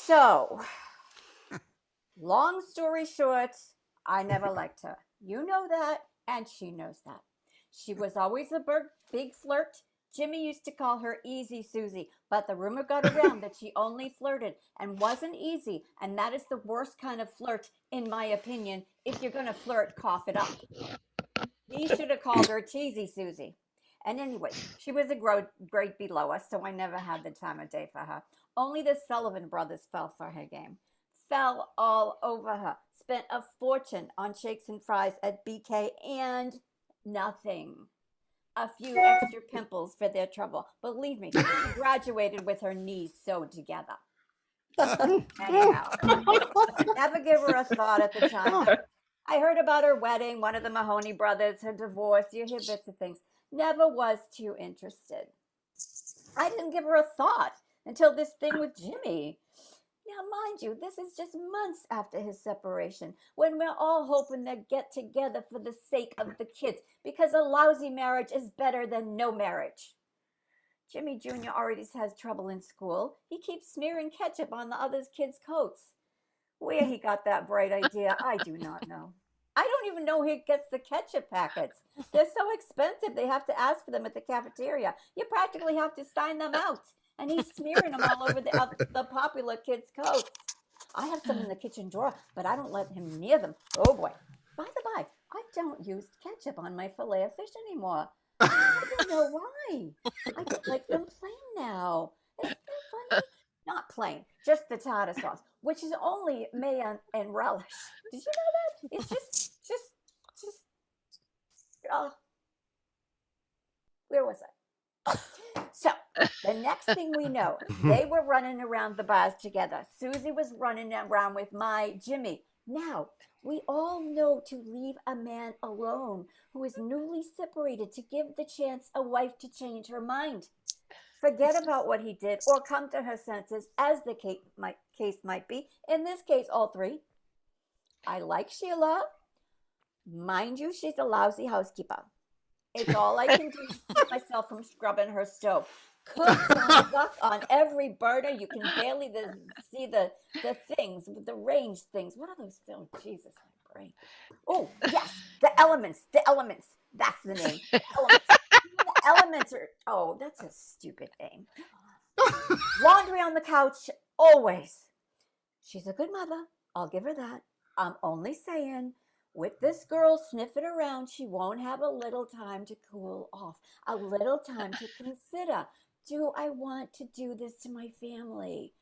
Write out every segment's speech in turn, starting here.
So, long story short, I never liked her. You know that, and she knows that. She was always a big flirt. Jimmy used to call her Easy Susie, but the rumor got around that she only flirted and wasn't easy, and that is the worst kind of flirt, in my opinion. If you're going to flirt, cough it up. He should have called her Cheesy Susie. And anyways, she was a grade below us, so I never had the time of day for her. Only the Sullivan brothers fell for her game. Fell all over her. Spent a fortune on shakes and fries at BK and nothing. A few extra pimples for their trouble. Believe me, she graduated with her knees sewed together. Anyhow, never give her a thought at the time. I heard about her wedding, one of the Mahoney brothers, her divorce. You hear bits of things. Never was too interested. I didn't give her a thought until this thing with Jimmy. Now, mind you, this is just months after his separation, when we're all hoping they'll get together for the sake of the kids, because a lousy marriage is better than no marriage. Jimmy Jr. already has trouble in school. He keeps smearing ketchup on the other kids' coats. Where he got that bright idea, I do not know. I don't even know who gets the ketchup packets. They're so expensive, they have to ask for them at the cafeteria. You practically have to sign them out. And he's smearing them all over the popular kids' coats. I have some in the kitchen drawer, but I don't let him near them. Oh boy. By the by, I don't use ketchup on my fillet of fish anymore. I don't know why. I don't like them plain now. Isn't that funny? Not plain, just the tartar sauce, which is only mayo and relish. Did you know that? It's just, where was I? So, the next thing we know, they were running around the bars together. Susie was running around with my Jimmy. Now, we all know to leave a man alone who is newly separated to give the chance a wife to change her mind. Forget about what he did or come to her senses, as the case might be. In this case, all three. I like Sheila. Mind you, she's a lousy housekeeper. It's all I can do to keep myself from scrubbing her stove. Cook and duck on every burner. You can barely see the things, the range things. What are those things? Jesus, my brain. Oh, yes, the elements. The elements. That's the name. The elements. The elements are, oh, that's a stupid name. Laundry on the couch, always. She's a good mother. I'll give her that. I'm only saying, with this girl sniffing around, she won't have a little time to cool off, a little time to consider, do I want to do this to my family?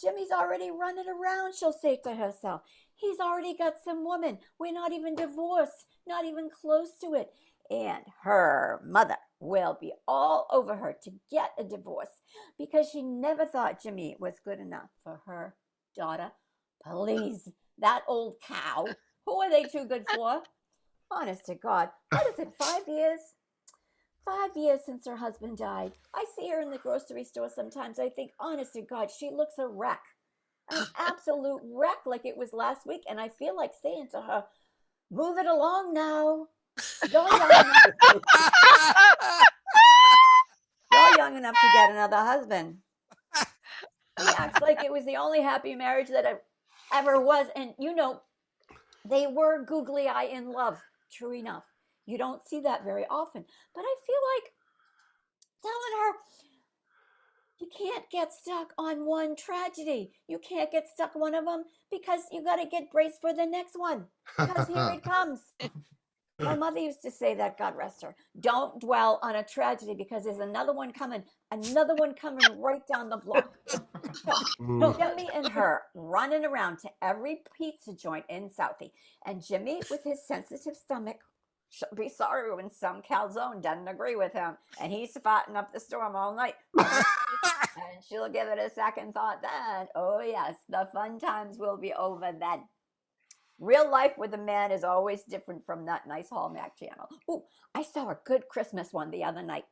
Jimmy's already running around, she'll say to herself. He's already got some woman. We're not even divorced, not even close to it. And her mother will be all over her to get a divorce because she never thought Jimmy was good enough for her daughter. Please, that old cow. Who are they too good for? Honest to God, what is it, 5 years? 5 years since her husband died. I see her in the grocery store sometimes. I think, honest to God, she looks a wreck. An absolute wreck, like it was last week. And I feel like saying to her, move it along now. You're young enough to get another husband. He acts like it was the only happy marriage that ever was. And, you know, they were googly eye in love. True enough. You don't see that very often. But I feel like telling her, you can't get stuck on one tragedy. You can't get stuck on one of them because you got to get braced for the next one. Because here it comes. My mother used to say that, God rest her. Don't dwell on a tragedy because there's another one coming right down the block. So, Jimmy and her running around to every pizza joint in Southie. And Jimmy, with his sensitive stomach, she'll be sorry when some calzone doesn't agree with him. And he's fighting up the storm all night. And she'll give it a second thought then. Oh, yes, the fun times will be over then. Real life with a man is always different from that nice Hallmark channel. Ooh, I saw a good Christmas one the other night.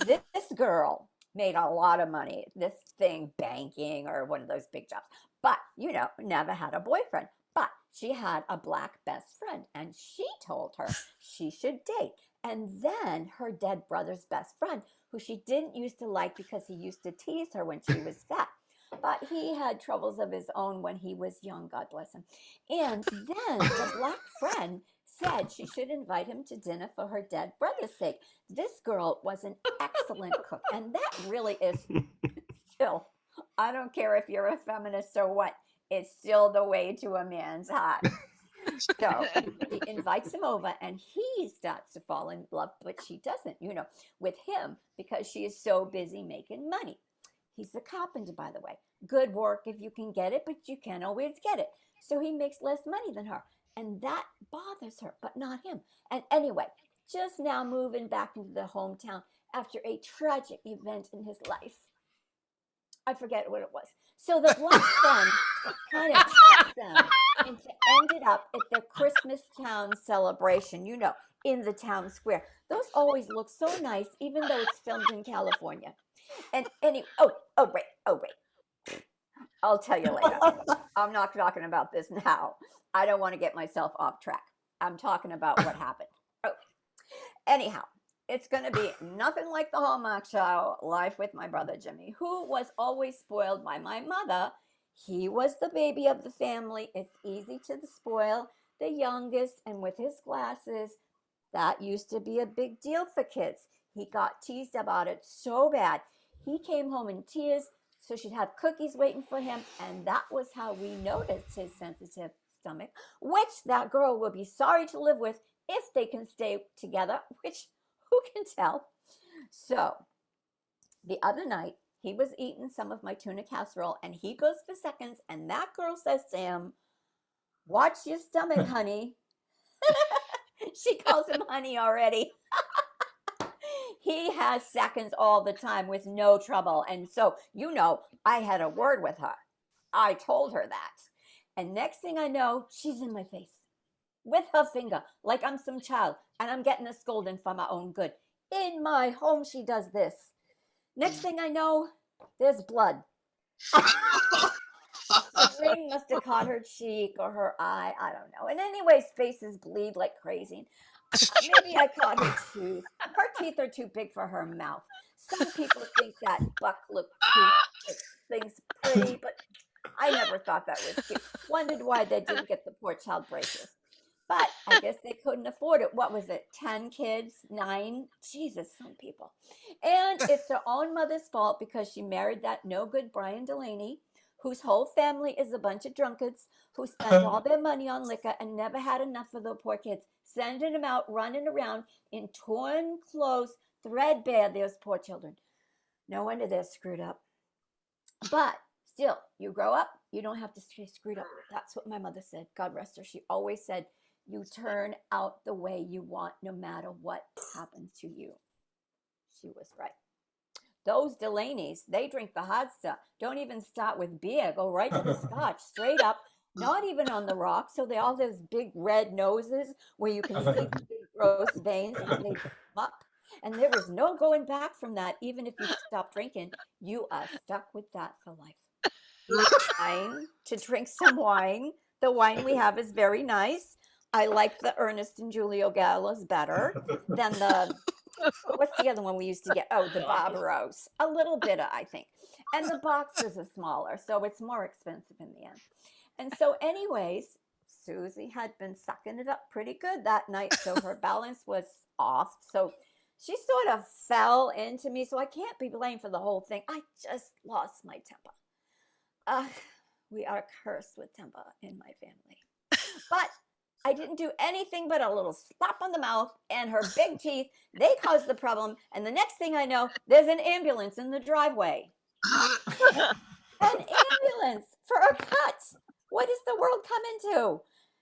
This girl made a lot of money. This thing, banking or one of those big jobs. But, you know, never had a boyfriend. But she had a black best friend. And she told her she should date. And then her dead brother's best friend, who she didn't used to like because he used to tease her when she was fat, But he had troubles of his own when he was young, God bless him. And then the black friend said she should invite him to dinner for her dead brother's sake. This girl was an excellent cook, and that really is still, I don't care if you're a feminist or what, it's still the way to a man's heart. So she invites him over and he starts to fall in love, but she doesn't, with him because she is so busy making money. He's a carpenter, by the way. Good work if you can get it, but you can't always get it. So he makes less money than her. And that bothers her, but not him. And anyway, just now moving back into the hometown after a tragic event in his life. I forget what it was. So the black friend kind of tricks them into ended up at the Christmas town celebration, in the town square. Those always look so nice, even though it's filmed in California. And wait. I'll tell you later. I'm not talking about this now. I don't want to get myself off track. I'm talking about what happened. Okay. Anyhow, it's going to be nothing like the Hallmark show, Life with My Brother Jimmy, who was always spoiled by my mother. He was the baby of the family. It's easy to spoil the youngest, and with his glasses, that used to be a big deal for kids. He got teased about it so bad. He came home in tears, so she'd have cookies waiting for him, and that was how we noticed his sensitive stomach, which that girl will be sorry to live with if they can stay together, which who can tell? So the other night, he was eating some of my tuna casserole, and he goes for seconds, and that girl says to him, "Watch your stomach, honey." She calls him honey already. He has seconds all the time with no trouble. And so, I had a word with her. I told her that. And next thing I know, she's in my face with her finger like I'm some child. And I'm getting a scolding for my own good. In my home, she does this. Next thing I know, there's blood. The ring must have caught her cheek or her eye. I don't know. And anyways, faces bleed like crazy. Maybe I caught her tooth. Her teeth are too big for her mouth. Some people think that buckle tooth thing's pretty, but I never thought that was cute. Wondered why they didn't get the poor child braces. But I guess they couldn't afford it. What was it? 10 kids? 9? Jesus, some people. And it's her own mother's fault because she married that no good Brian Delaney, whose whole family is a bunch of drunkards who spent all their money on liquor and never had enough for the poor kids, sending them out running around in torn clothes, threadbare, those poor children. No wonder they're screwed up. But still, you grow up, you don't have to stay screwed up. That's what my mother said. God rest her. She always said, you turn out the way you want no matter what happens to you. She was right. Those Delaney's, they drink the hot stuff. Don't even start with beer. Go right to the scotch, straight up. Not even on the rocks. So they all those big red noses where you can see the big gross veins as they come up. And there is no going back from that. Even if you stop drinking, you are stuck with that for life. It's time to drink some wine. The wine we have is very nice. I like the Ernest and Julio Gallos better than the, what's the other one we used to get? Oh, the Barbaros. A little bitter, I think. And the boxes are smaller, so it's more expensive in the end. And so anyways, Susie had been sucking it up pretty good that night, so her balance was off. So she sort of fell into me, so I can't be blamed for the whole thing. I just lost my temper. We are cursed with temper in my family. But I didn't do anything but a little slap on the mouth, and her big teeth, they caused the problem. And the next thing I know, there's an ambulance in the driveway. An ambulance for a cut. What does the world come into?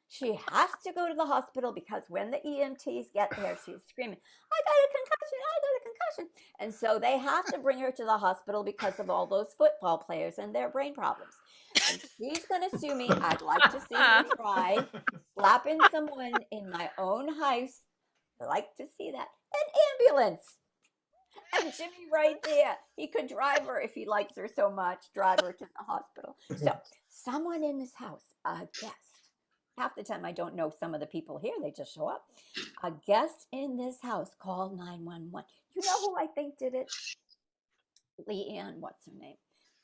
She has to go to the hospital because when the EMTs get there, she's screaming, I got a concussion, I got a concussion. And so they have to bring her to the hospital because of all those football players and their brain problems. And she's going to sue me. I'd like to see her try slapping someone in my own house. I'd like to see that. An ambulance. And Jimmy right there. He could drive her if he likes her so much, drive her to the hospital. So someone in this house, a guest. Half the time I don't know some of the people here. They just show up. A guest in this house called 911. You know who I think did it? Leanne, what's her name?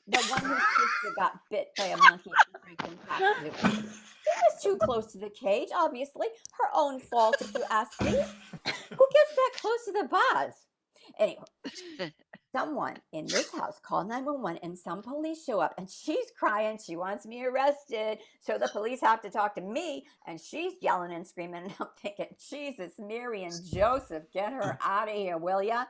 the one whose sister got bit by a monkey at the Franklin Park Zoo. She was too close to the cage, obviously. Her own fault, if you ask me. Who gets that close to the bars? Anyway, someone in this house called 911 and some police show up and she's crying. She wants me arrested. So the police have to talk to me and she's yelling and screaming. And I'm thinking, Jesus, Mary and Joseph, get her out of here, will ya?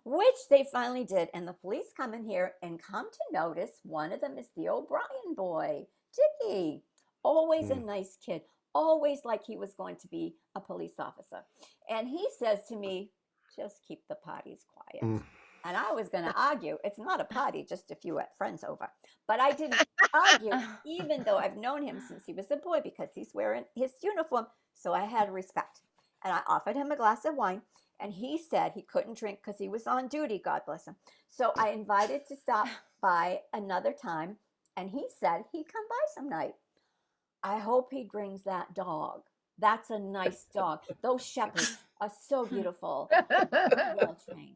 Which they finally did. And the police come in here and come to notice one of them is the O'Brien boy, Dickie. Always a nice kid, always like he was going to be a police officer. And he says to me, just keep the parties quiet. And I was going to argue, it's not a party, just a few friends over. But I didn't argue, even though I've known him since he was a boy because he's wearing his uniform. So I had respect. And I offered him a glass of wine. And he said he couldn't drink because he was on duty, God bless him. So I invited to stop by another time. And he said he'd come by some night. I hope he brings that dog. That's a nice dog. Those shepherds are so beautiful, well trained.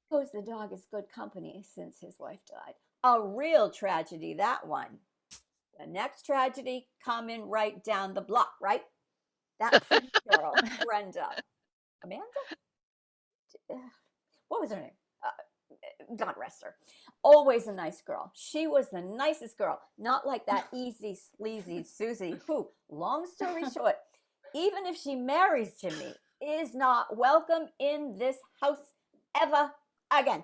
Suppose the dog is good company since his wife died. A real tragedy, that one. The next tragedy coming right down the block, right? That pretty girl, Brenda. Amanda? What was her name? God rest her. Always a nice girl. She was the nicest girl. Not like that easy, sleazy Susie, who, long story short, even if she marries Jimmy, is not welcome in this house ever again.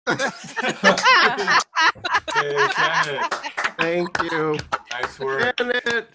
Hey, Kenneth. Thank you. Nice work. Kenneth.